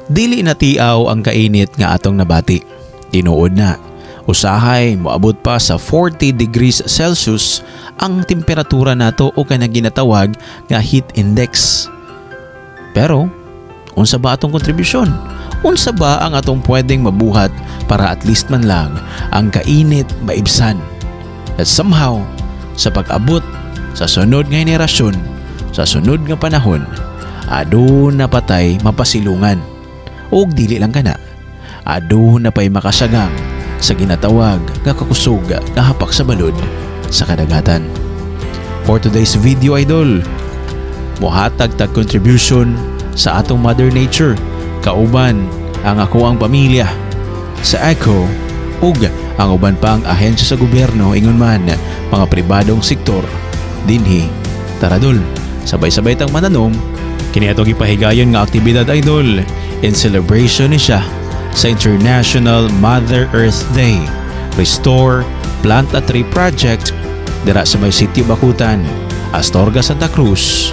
Dili na tiaw ang kainit nga atong nabati. Tinuod na. Usahay moabot pa sa 40 degrees Celsius ang temperatura nato o kanang ginatawag nga heat index. Pero unsa ba atong kontribusyon? Unsa ba ang atong pwedeng mabuhat para at least man lang ang kainit maibsan? At somehow, sa pag-abot sa sunod nga henerasyon, sa sunod nga panahon, adun na patay mapasilungan. O dili lang kana, adun na pay makasagang sa ginatawag nga kakusog nga hapak sa balod sa kadagatan. For today's video, idol, mohatag tag contribution sa atong Mother Nature, kauban ang ako ang pamilya sa ECHO ug ang uban pang ahensya sa gobyerno ingon man mga pribadong sektor dinhi. Tara dol, sabay-sabay tang mananom kini atong gipahigayon nga aktibidad, idol, in celebration ni siya sa International Mother Earth Day. Restore Plant a Tree Project dira sa may Sitio Bakutan, Astorga, Santa Cruz,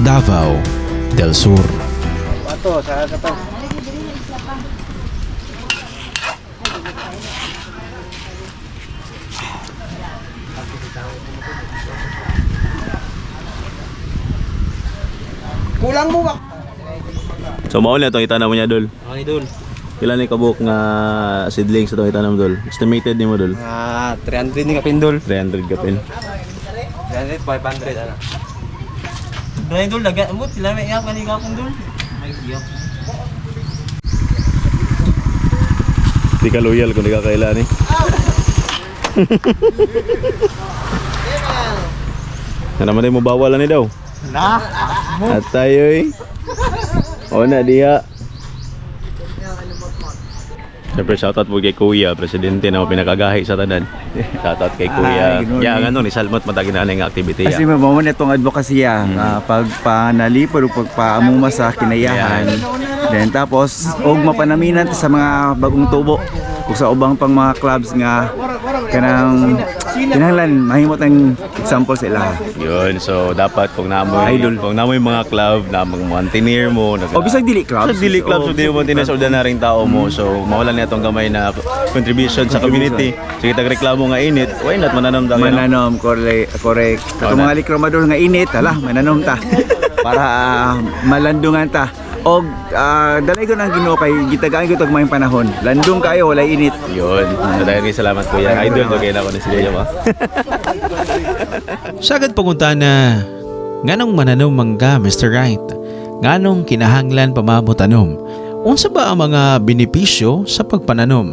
Davao del Sur. Ato sa katas. Kulang mo ba? So mao na itong itanam mo niya, dol. Okay, dul. Pila ni kabuk nga seedlings itong itanam, dol? Estimated nimo, dol? 300 ni kapindol. 300 ka pin. 300, 500 ano. Dahil dul, lagat mo, sila may iyak manigaw kong dul. May iyak. Di ka loyal kung di ka kailan eh. Ano naman mo bawalan ni daw? Na! At tayo eh. O na diha. Siyempre shoutout po kay Kuya, presidente na pinakagahi sa tanan. Shoutout kay Kuya. Ya nga ni salmot matagi na nga activity ya. Kasi mo na itong advocacy pagpanalipod o pagpaamuma sa kinayahan. Then tapos og mapanaminan sa mga bagong tubo ug sa ubang pang mga clubs nga kanang kinahanglan mahimot ang example sa ila. Yun, so dapat kung namoy Idol. kung namoy mga club na mag-mountaineer mo, O bisag dili clubs. sa dili club, so di mo tinas ordinaryong tao mo, so mawala na itong gamay na contribution sa community. Sige, tagreklamo nga init, why not mananam daw no? Mananom correct. Katong mga likromador nga init, hala mananom ta para malandungan ta. Og dalay ko nang Ginoo kay gitagaan ko tag may panahon. Landong kayo wala init. Yun, so dahil kay salamat Kuya. Idol, okay na ako ni si Kuya mo. Sagad pagunta na, nganong mananom mangga, Mr. Right? Nganong kinahanglan pamamutanom? Unsa ba ang mga benepisyo sa pagpananom?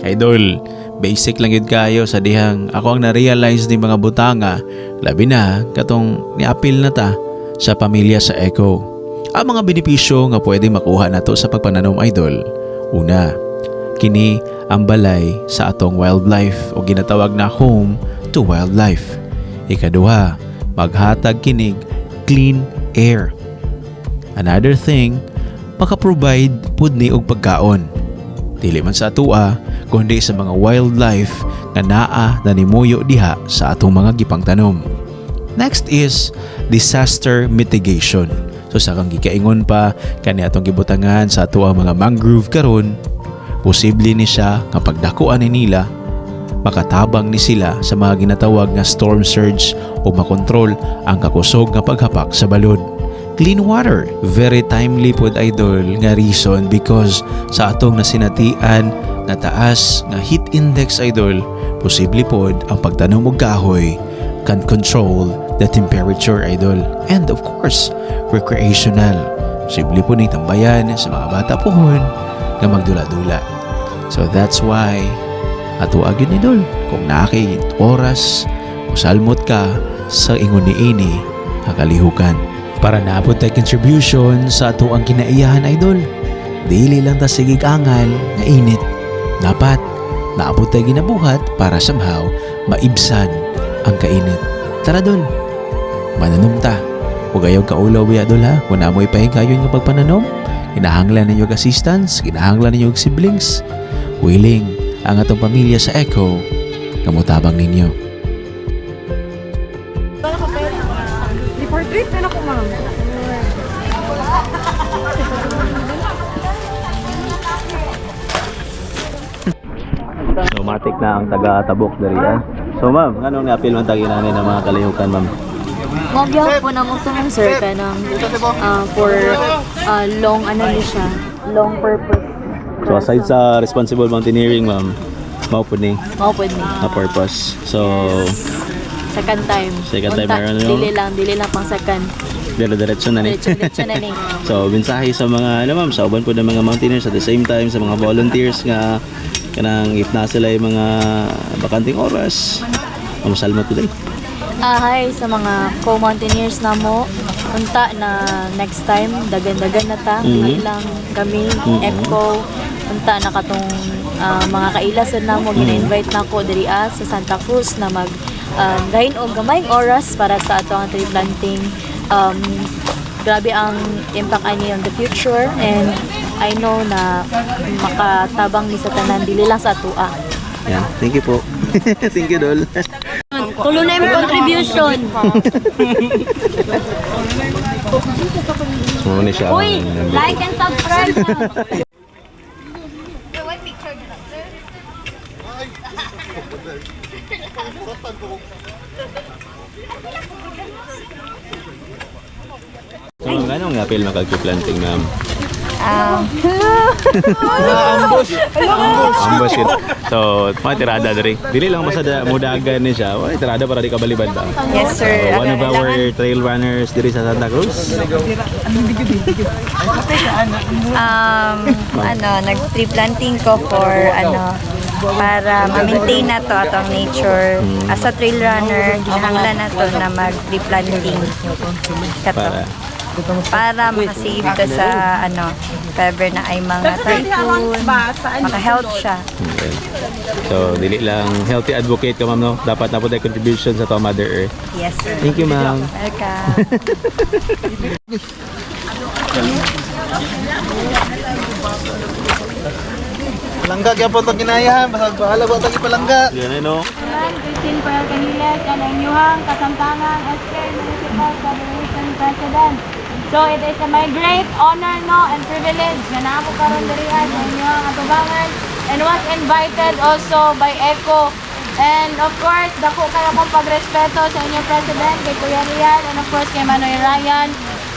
Idol, basic lang yun kayo sa dihang ako ang na-realize ni mga butanga, labi na katong niapil na ta sa pamilya sa ECHO. Ang mga benepisyo nga pwede makuha nato sa pagpananom, idol. Una, kini ang balay sa atong wildlife o ginatawag na home to wildlife. Ikaduha, maghatag kinig clean air. Another thing, makaprovide pud ni og pagkaon. Dili man sa atua, kundi sa mga wildlife nga naa na nimuyo diha sa atong mga gipangtanom. Next is disaster mitigation. So sa kang gikaingon pa kani atong gibutangan sa ato ang mga mangrove karon, posible ni siya nga pagdakuan ni nila makatabang ni sila sa mga ginatawag nga storm surge o makontrol ang kakusog nga paghapak sa balod. Clean water, very timely pod, idol, nga reason because sa atong nasinatian na taas nga heat index, idol, posible pod ang pagtanom og kahoy can control the temperature, idol. And of course, recreational. Posible po ni tambayan sa mga bata pohon nga magdula-dula. So that's why ato agad ni Dol, kung nakay oras musalmot ka sa ingon ni ini kakalihukan para naabot tayo contribution sa ato ang kinaiyahan, idol. Dili lang ta sigig angal nga init. Dapat naabot tayo ginabuhat para somehow maibsan ang kainit. Tara, Dol, mananom ta. Huwag ayaw kaulaw ya, Dol, ha. Kung namoy pahigayon nga pagpananom, kinahanglan ninyo assistance, kinahanglan ninyo siblings. Willing ang atong pamilya sa ECHO, kamutabang ninyo. Portrait na ako, ma'am. matik na ang taga-tabok dari ah. So ma'am, anong na-appeal man tagi na mga kalayukan ma'am? Magyawag po na mo itong sir ka ng for long ano niya siya, long purpose. So aside sa responsible mountaineering ma'am, mao po ni Maupod ni. na purpose. So Second time. Second time Unta, meron yun? dili lang pang second. diretso na ni. Diretso na ni. So mensahe sa mga ma'am, sa uban po ng mga mountaineers at the same time sa mga volunteers nga kanang if na sila yung mga bakanting oras. Masalmat today. Hi sa mga co-mountaineers na mo. Unta na next time dagan-dagan na ta. Dili lang kami EPCO. Unta na katong mga kailasan na mo gina-invite na ko diri sa Santa Cruz na mag gahin og gamayng oras para sa atong tree planting. Grabe ang impact ani on the future and I know na makatabang ni sa tanan dili lang sa atua. Yan, thank you po. Thank you Dol. Tulo na yung contribution. So ni siya. Uy, like and subscribe na. So, anong appeal makag-planting ma'am? Ambush it. So, mga tirada dari. Dili lang masada mudagan ni siya. Wala tirada para di ka balibad ba? Yes sir. One of our trail runners diri sa Santa Cruz. Nag-tree planting ko for para ma-maintain na to atong nature. As a trail runner, ginahanglan na to na mag-tree planting kato. Para makasave to sa if ever na ay mga typhoon, maka-health siya. Okay. So, dili lang healthy advocate ka ma'am no. Dapat na po tayo contribution sa to Mother Earth. Yes sir. Thank you ma'am. Welcome. Palangga kaya po itong kinayahan. Basag bahala po itong ipalangga. Yan no. Christine Pael Caniles and ang inyong kasamtangan SK Municipal Federation President. So it is my great honor and privilege na naamo karon diri sa inyong atubangan and was invited also by ECO. And of course, dako kayo kong pagrespeto sa inyong President, kay Kuya Rian, and of course kay Manoy Ryan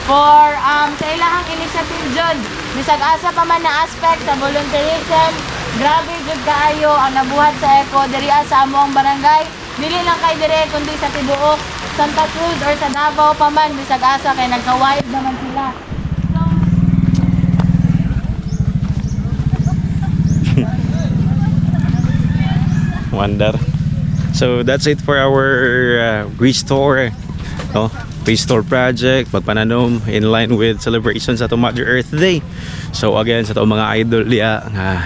for sa ilahang initiative jud. Bisag asa pa man na aspect sa volunteerism, grabe jud kaayo ang nabuhat sa ECO diri sa among barangay. Dili lang kay dire kundi sa tibuok Santa Cruz or sa Davao pa man bisag asa kay nagka-wide naman sila. Wonder. So that's it for our restore project, pagpananom in line with celebrations sa Mother Earth Day. So again sa mga idol diya nga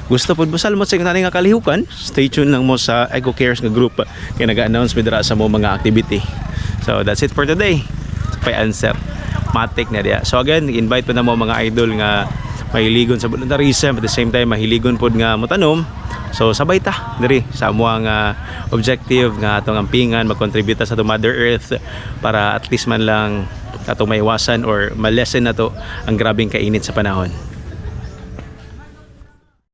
gusto po busal mo sa nga kalihukan, stay tuned lang mo sa Eco Cares nga group kay naga-announce midra sa mo mga activity. So that's it for today. Pay answer matik na diya. So again, invite po na mo mga idol nga mahiligon sa volunteerism at the same time mahiligon pod nga motanom. So sabay ta diri sa amuang objective nga atong ampingan mag-contribute sa Mother Earth para at least man lang atong maiwasan or ma-lessen na to ang grabing kainit sa panahon.